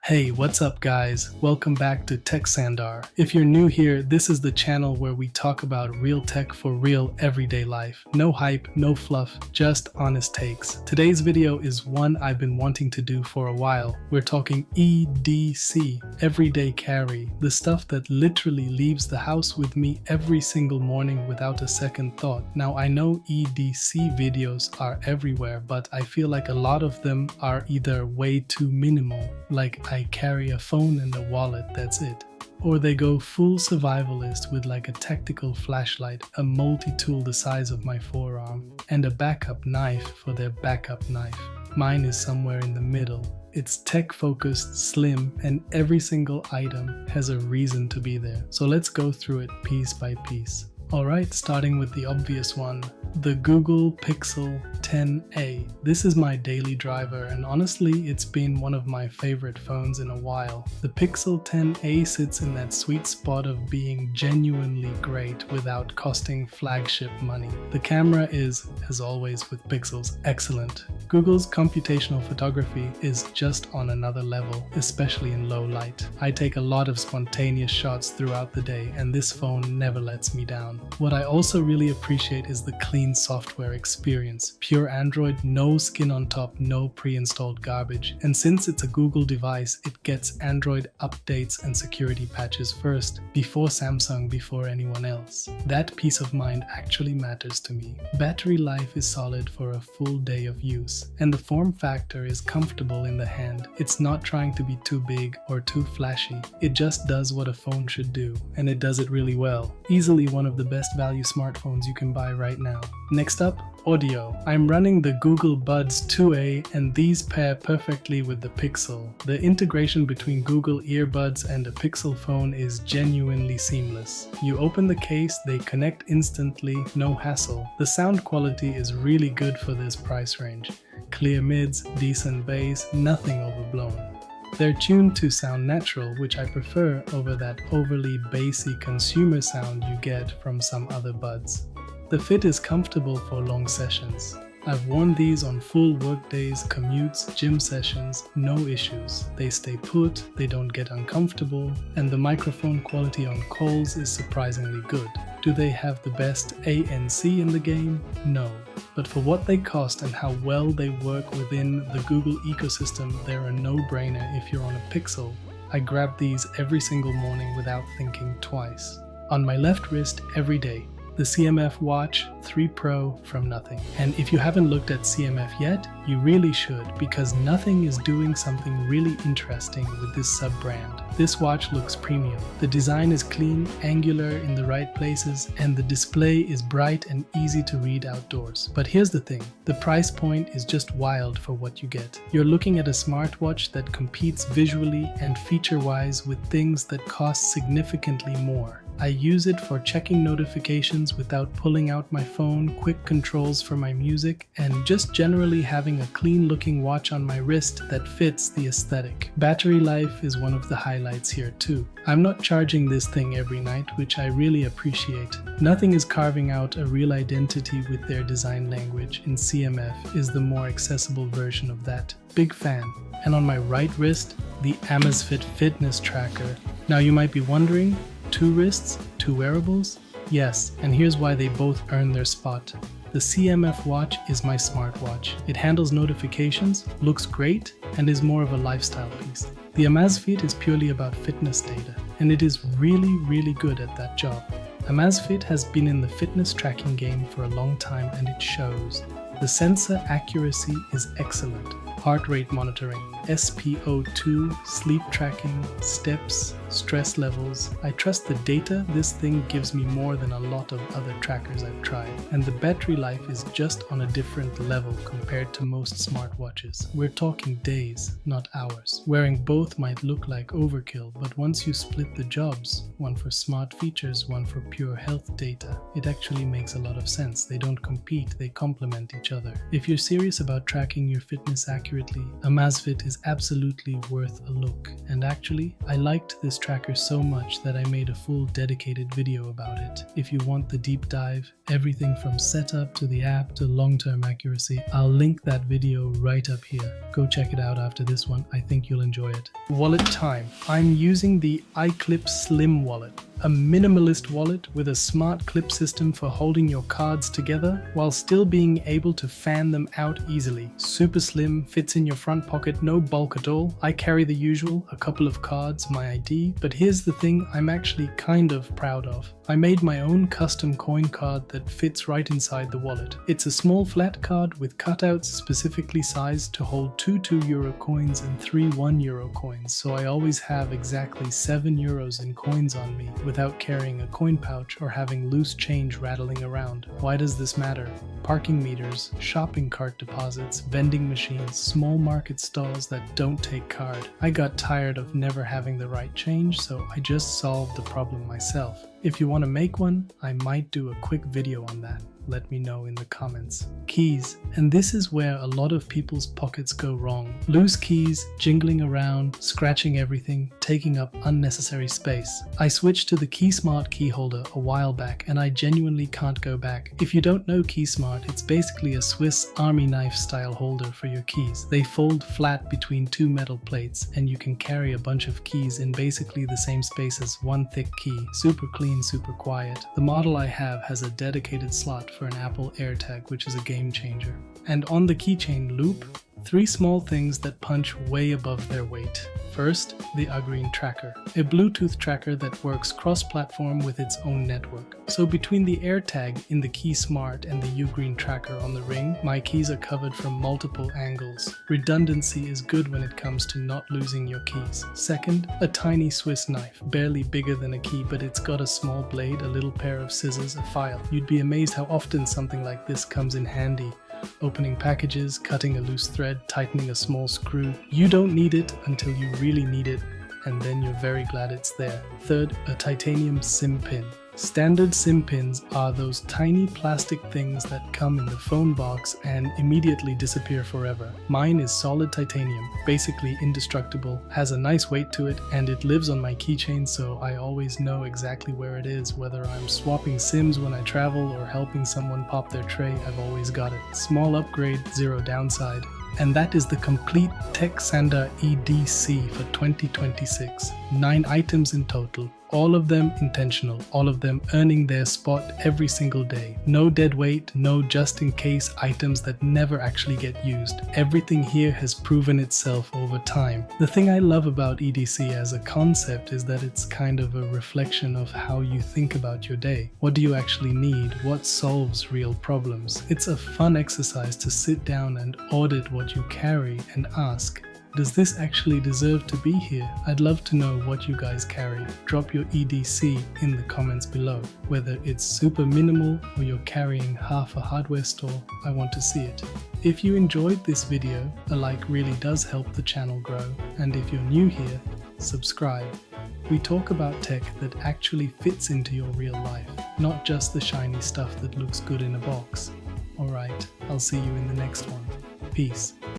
Hey, what's up guys? Welcome back to Techxandar. If you're new here, this is the channel where we talk about real tech for real everyday life. No hype, no fluff, just honest takes. Today's video is one I've been wanting to do for a while. We're talking EDC, everyday carry, the stuff that literally leaves the house with me every single morning without a second thought. Now I know EDC videos are everywhere, but I feel like a lot of them are either way too minimal, like I carry a phone and a wallet, that's it. Or they go full survivalist with like a tactical flashlight, a multi-tool the size of my forearm, and a backup knife for their backup knife. Mine is somewhere in the middle. It's tech-focused, slim, and every single item has a reason to be there. So let's go through it piece by piece. Alright, starting with the obvious one, the Google Pixel 10a. This is my daily driver, and honestly it's been one of my favorite phones in a while. The Pixel 10a sits in that sweet spot of being genuinely great without costing flagship money. The camera is, as always with Pixels, excellent. Google's computational photography is just on another level, especially in low light. I take a lot of spontaneous shots throughout the day, and this phone never lets me down. What I also really appreciate is the clean software experience. Pure Android, no skin on top, no pre-installed garbage. And since it's a Google device, it gets Android updates and security patches first, before Samsung, before anyone else. That peace of mind actually matters to me. Battery life is solid for a full day of use, and the form factor is comfortable in the hand. It's not trying to be too big or too flashy. It just does what a phone should do, and it does it really well. Easily one of the best value smartphones you can buy right now. Next up, audio. I'm running the Google Buds 2a, and these pair perfectly with the Pixel. The integration between Google earbuds and a Pixel phone is genuinely seamless. You open the case, they connect instantly, no hassle. The sound quality is really good for this price range. Clear mids, decent bass, nothing overblown. They're tuned to sound natural, which I prefer over that overly bassy consumer sound you get from some other buds. The fit is comfortable for long sessions. I've worn these on full work days, commutes, gym sessions, no issues. They stay put, they don't get uncomfortable, and the microphone quality on calls is surprisingly good. Do they have the best ANC in the game? No. But for what they cost and how well they work within the Google ecosystem, they're a no-brainer if you're on a Pixel. I grab these every single morning without thinking twice. On my left wrist every day, the CMF Watch 3 Pro from Nothing. And if you haven't looked at CMF yet, you really should, because Nothing is doing something really interesting with this sub-brand. This watch looks premium. The design is clean, angular in the right places, and the display is bright and easy to read outdoors. But here's the thing, the price point is just wild for what you get. You're looking at a smartwatch that competes visually and feature-wise with things that cost significantly more. I use it for checking notifications without pulling out my phone, quick controls for my music, and just generally having a clean-looking watch on my wrist that fits the aesthetic. Battery life is one of the highlights here too. I'm not charging this thing every night, which I really appreciate. Nothing is carving out a real identity with their design language, and CMF is the more accessible version of that. Big fan. And on my right wrist, the Amazfit fitness tracker. Now you might be wondering, 2 wrists, 2 wearables? Yes, and here's why they both earn their spot. The CMF Watch is my smartwatch. It handles notifications, looks great, and is more of a lifestyle piece. The Amazfit is purely about fitness data, and it is really good at that job. Amazfit has been in the fitness tracking game for a long time, and it shows. The sensor accuracy is excellent. Heart rate monitoring, SpO2, sleep tracking, steps, stress levels. I trust the data this thing gives me more than a lot of other trackers I've tried. And the battery life is just on a different level compared to most smartwatches. We're talking days, not hours. Wearing both might look like overkill, but once you split the jobs, one for smart features, one for pure health data, it actually makes a lot of sense. They don't compete, they complement each other. If you're serious about tracking your fitness accurately, Amazfit is absolutely worth a look. And actually, I liked this this tracker so much that I made a full dedicated video about it. If you want the deep dive, everything from setup to the app to long-term accuracy, I'll link that video right up here. Go check it out after this one, I think you'll enjoy it. Wallet time. I'm using the iClip Slim wallet. A minimalist wallet with a smart clip system for holding your cards together while still being able to fan them out easily. Super slim, fits in your front pocket, no bulk at all. I carry the usual, a couple of cards, my ID, but here's the thing I'm actually kind of proud of. I made my own custom coin card that fits right inside the wallet. It's a small flat card with cutouts specifically sized to hold 2 €2 coins and 3 €1 coins, so I always have exactly 7 euros in coins on me without carrying a coin pouch or having loose change rattling around. Why does this matter? Parking meters, shopping cart deposits, vending machines, small market stalls that don't take card. I got tired of never having the right change, so I just solved the problem myself. If you want to make one, I might do a quick video on that. Let me know in the comments. Keys. And this is where a lot of people's pockets go wrong. Loose keys, jingling around, scratching everything, taking up unnecessary space. I switched to the KeySmart Keyholder a while back and I genuinely can't go back. If you don't know KeySmart, it's basically a Swiss army knife style holder for your keys. They fold flat between 2 metal plates and you can carry a bunch of keys in basically the same space as one thick key. Super clean, super quiet. The model I have has a dedicated slot for an Apple AirTag, which is a game changer. And on the keychain loop, 3 small things that punch way above their weight. First, the Ugreen Tracker, a Bluetooth tracker that works cross-platform with its own network. So between the AirTag in the KeySmart and the Ugreen Tracker on the ring, my keys are covered from multiple angles. Redundancy is good when it comes to not losing your keys. Second, a tiny Swiss knife, barely bigger than a key, but it's got a small blade, a little pair of scissors, a file. You'd be amazed how often something like this comes in handy. Opening packages, cutting a loose thread, tightening a small screw. You don't need it until you really need it, and then you're very glad it's there. Third, a titanium SIM pin. Standard SIM pins are those tiny plastic things that come in the phone box and immediately disappear forever. Mine is solid titanium, basically indestructible, has a nice weight to it, and it lives on my keychain, so I always know exactly where it is. Whether I'm swapping SIMs when I travel or helping someone pop their tray, I've always got it. Small upgrade, zero downside. And that is the complete Techxandar EDC for 2026. 9 items in total. All of them intentional, all of them earning their spot every single day. No dead weight, no just in case items that never actually get used. Everything here has proven itself over time. The thing I love about EDC as a concept is that it's kind of a reflection of how you think about your day. What do you actually need? What solves real problems? It's a fun exercise to sit down and audit what you carry and ask, does this actually deserve to be here? I'd love to know what you guys carry. Drop your EDC in the comments below. Whether it's super minimal or you're carrying half a hardware store, I want to see it. If you enjoyed this video, a like really does help the channel grow. And if you're new here, subscribe. We talk about tech that actually fits into your real life, not just the shiny stuff that looks good in a box. Alright, I'll see you in the next one. Peace.